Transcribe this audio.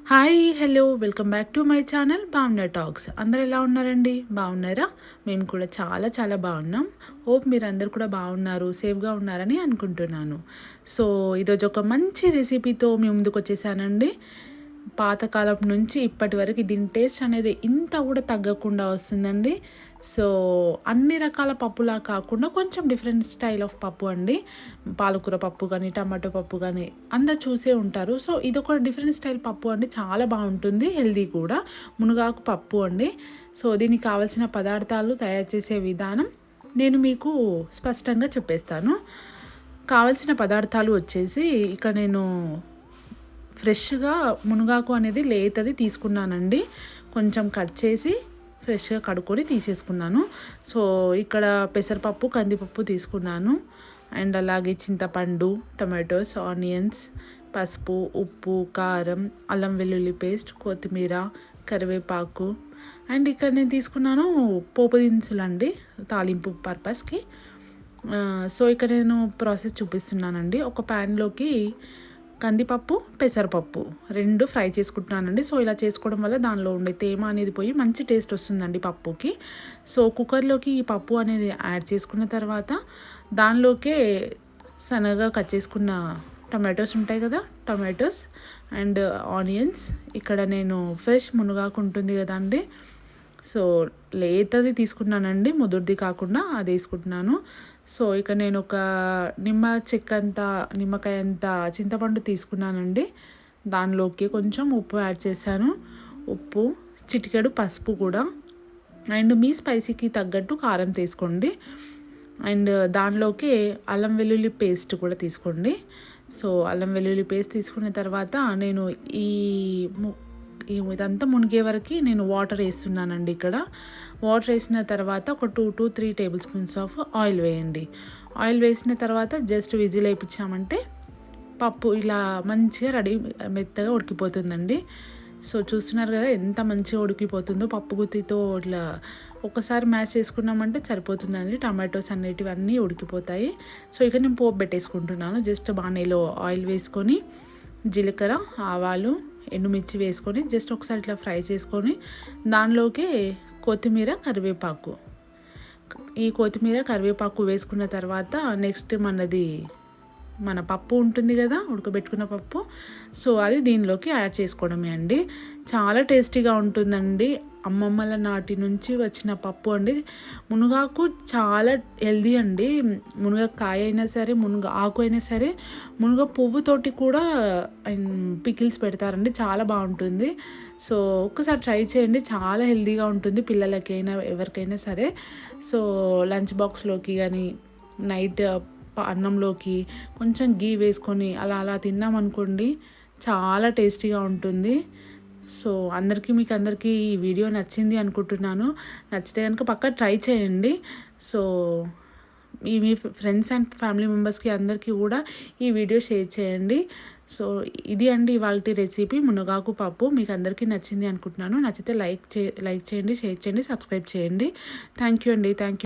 Hi hello welcome back to my channel భావన talks. అందరు ఎలా ఉన్నారండి? బాగున్నారా? మేము కూడా చాలా చాలా బాగున్నాం. హోప్ మీరు అందరు కూడా బాగున్నారు, సేఫ్గా ఉన్నారని అనుకుంటున్నాను. సో ఈరోజు ఒక మంచి రెసిపీతో మీ ముందుకు వచ్చేసానండి. పాతకాలం నుంచి ఇప్పటి వరకు దీని టేస్ట్ అనేది ఇంత కూడా తగ్గకుండా వస్తుందండి. సో అన్ని రకాల పప్పులా కాకుండా కొంచెం డిఫరెంట్ స్టైల్ ఆఫ్ పప్పు అండి. పాలకూర పప్పు కానీ, టమాటో పప్పు కానీ అందరు చూసే ఉంటారు. సో ఇదొక డిఫరెంట్ స్టైల్ పప్పు అండి, చాలా బాగుంటుంది, హెల్దీ కూడా. మునగాకు పప్పు అండి. సో దీనికి కావాల్సిన పదార్థాలు, తయారు చేసే విధానం నేను మీకు స్పష్టంగా చెప్పేస్తాను. కావాల్సిన పదార్థాలు వచ్చేసి ఇక్కడ నేను ఫ్రెష్గా మునగాకు అనేది లేతది తీసుకున్నానండి. కొంచెం కట్ చేసి ఫ్రెష్గా కడుక్కొని తీసేసుకున్నాను. సో ఇక్కడ పెసరపప్పు, కందిపప్పు తీసుకున్నాను. అండ్ అలాగే చింతపండు, టమాటోస్, ఆనియన్స్, పసుపు, ఉప్పు, కారం, అల్లం వెల్లుల్లి పేస్ట్, కొత్తిమీర, కరివేపాకు. అండ్ ఇక్కడ నేను తీసుకున్నాను పోపు దినుసులు అండి, తాలింపు పర్పస్కి. సో ఇక్కడ నేను ప్రాసెస్ చూపిస్తున్నానండి. ఒక ప్యాన్లోకి కందిపప్పు, పెసరపప్పు రెండు ఫ్రై చేసుకుంటున్నానండి. సో ఇలా చేసుకోవడం వల్ల దానిలో ఉండే తేమ అనేది పోయి మంచి టేస్ట్ వస్తుందండి పప్పుకి. సో కుక్కర్లోకి ఈ పప్పు అనేది యాడ్ చేసుకున్న తర్వాత దానిలోకే సన్నగా కట్ చేసుకున్న టమాటోస్ ఉంటాయి కదా, టమాటోస్ అండ్ ఆనియన్స్. ఇక్కడ నేను ఫ్రెష్ మునగాకు ఉంటుంది కదా అండి, సో లేతది తీసుకున్నానండి, ముదురుది కాకుండా అది వేసుకుంటున్నాను. సో ఇక నేను ఒక నిమ్మకాయ అంత చింతపండు తీసుకున్నానండి. దానిలోకి కొంచెం ఉప్పు యాడ్ చేశాను. ఉప్పు, చిటికెడు పసుపు కూడా. అండ్ మీ స్పైసీకి తగ్గట్టు కారం తీసుకోండి. అండ్ దానిలోకి అల్లం వెల్లుల్లి పేస్ట్ కూడా తీసుకోండి. సో అల్లం వెల్లుల్లి పేస్ట్ తీసుకున్న తర్వాత నేను ఇదంతా మునిగే వరకు నేను వాటర్ వేస్తున్నానండి. ఇక్కడ వాటర్ వేసిన తర్వాత ఒక 2 to 3 table spoons of oil వేయండి. ఆయిల్ వేసిన తర్వాత జస్ట్ విజిల్ వేయించామంటే పప్పు ఇలా మంచిగా మెత్తగా ఉడికిపోతుందండి. సో చూస్తున్నారు కదా ఎంత మంచిగా ఉడికిపోతుందో. పప్పు గుత్తితో ఇట్లా ఒకసారి మ్యాష్ చేసుకున్నామంటే సరిపోతుందండి. టమాటోస్ అన్నీ ఉడికిపోతాయి. సో ఇక నేను పోపు పెట్టేసుకుంటున్నాను. జస్ట్ బాణీలో ఆయిల్ వేసుకొని జీలకర్ర, ఆవాలు, ఎండుమిర్చి వేసుకొని జస్ట్ ఒకసారి ఇట్లా ఫ్రై చేసుకొని దానిలోకి కొత్తిమీర, కరివేపాకు, ఈ కొత్తిమీర కరివేపాకు వేసుకున్న తర్వాత నెక్స్ట్ మన పప్పు ఉంటుంది కదా, ఉడకబెట్టుకున్న పప్పు. సో అది దీనిలోకి యాడ్ చేసుకోవడమే అండి. చాలా టేస్టీగా ఉంటుందండి. అమ్మమ్మల నాటి నుంచి వచ్చిన పప్పు అండి. మునగాకు చాలా హెల్దీ అండి. మునగకాయ అయినా సరే, మునగ ఆకు అయినా సరే, మునగ పువ్వుతోటి కూడా పికిల్స్ పెడతారండి, చాలా బాగుంటుంది. సో ఒక్కసారి ట్రై చేయండి, చాలా హెల్దీగా ఉంటుంది పిల్లలకైనా ఎవరికైనా సరే. సో లంచ్ బాక్స్లోకి కానీ, నైట్ అన్నంలోకి కొంచెం గీ వేసుకొని అలా తిన్నామనుకోండి, చాలా టేస్టీగా ఉంటుంది. సో మీకు అందరికీ ఈ వీడియో నచ్చింది అనుకుంటున్నాను. నచ్చితే కనుక పక్కా ట్రై చేయండి. So me friends and family మెంబర్స్కి అందరికీ కూడా ఈ వీడియో షేర్ చేయండి. సో ఇది అండి ఇవాల్టి రెసిపీ, మునగాకు పప్పు. మీకు అందరికీ నచ్చింది అనుకుంటున్నాను. నచ్చితే లైక్ చేయండి, షేర్ చేయండి, సబ్స్క్రైబ్ చేయండి. థ్యాంక్ యూ అండి. Thank you.